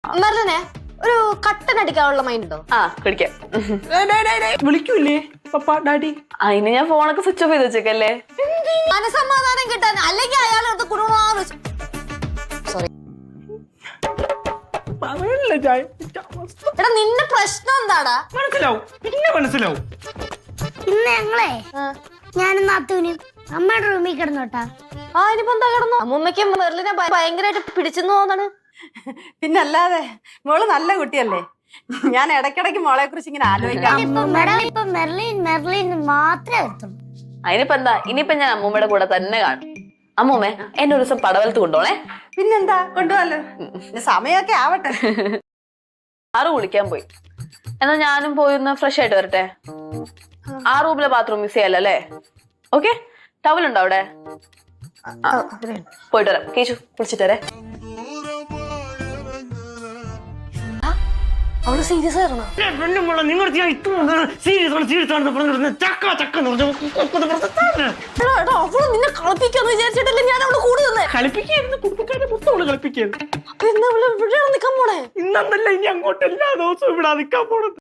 മെർലിനെ ഒരു കട്ടൻ അടിക്കാനുള്ള മൈൻഡ് ഉണ്ടോ? ആ കുടിക്കാം. വിളിക്കൂലേ പപ്പ ഡാഡി? അതിന് ഞാൻ ഫോണൊക്കെ സ്വിച്ച് ഓഫ് ചെയ്ത് വെച്ചേക്കല്ലേ. മനസമാധാനം കിട്ടാൻ, അല്ലെങ്കിൽ അയാളെടുത്ത് കുടുംബ സോറി എടാ നിന്റെ പ്രശ്നം എന്താടാ? മനസ്സിലാവും, പിന്നെ മനസ്സിലാവും. ഇന്ന് ഞങ്ങളെ ഞാനും നാത്തൂനും അമ്മയുടെ റൂമിൽ കിടന്നോട്ടാ. ആ ഇനിയിപ്പോ എന്താ കിടന്നു? അമ്മൂമ്മയ്ക്കും മെർലിനെ ഭയങ്കരമായിട്ട് പിടിച്ചെന്ന് തോന്നണ്. പിന്നല്ലാതെ മോള് നല്ല കുട്ടിയല്ലേ. ഞാൻ ഇടയ്ക്കിടയ്ക്ക് മോളെ കുറിച്ച് ഇങ്ങനെ ആലോചിക്കാം. ഇപ്പൊ മെർലിൻ മെർലിൻ മാത്രമേ എത്തുള്ളൂ. അതിനിപ്പോ എന്താ, ഇനിയിപ്പൊ ഞാൻ അമ്മൂമ്മയുടെ കൂടെ തന്നെ കാണും. അമ്മൂമ്മേ എന്നെ ഒരു ദിവസം പടവലത്ത് കൊണ്ടോളേ. പിന്നെന്താ, കൊണ്ടുപോവല്ലോ. സമയമൊക്കെ ആവട്ടെ. ആറ് കുളിക്കാൻ പോയി. എന്നാ ഞാനും പോയി ഒന്ന് ഫ്രഷ് ആയിട്ട് വരട്ടെ. ആ റൂമിലെ ബാത്റൂം മിസ് ചെയ്യാലോ അല്ലേ? ഓക്കെ, ടവലുണ്ടോ അവിടെ? പോയിട്ട് വരാം. കേശു കുളിച്ചിട്ട് വരെ. അവള് സീരിയസ് ആയിരുന്നോ? അവള് നിന്നെ കളിപ്പിക്കാന്ന് വിചാരിച്ചിട്ടല്ലേ ഞാൻ അവള് കൂടി തന്നെ. കളിപ്പിക്കായിരുന്നു, കുടുംബക്കാരെ മൊത്തം അവള് കളിപ്പിക്കായിരുന്നു. അപ്പൊ എന്താ ഇവിടെ നിക്കാൻ പോണേ? ഇന്നല്ല ഇനി അങ്ങോട്ട് എല്ലാ ദിവസവും ഇവിടെ നിൽക്കാൻ പോണത്.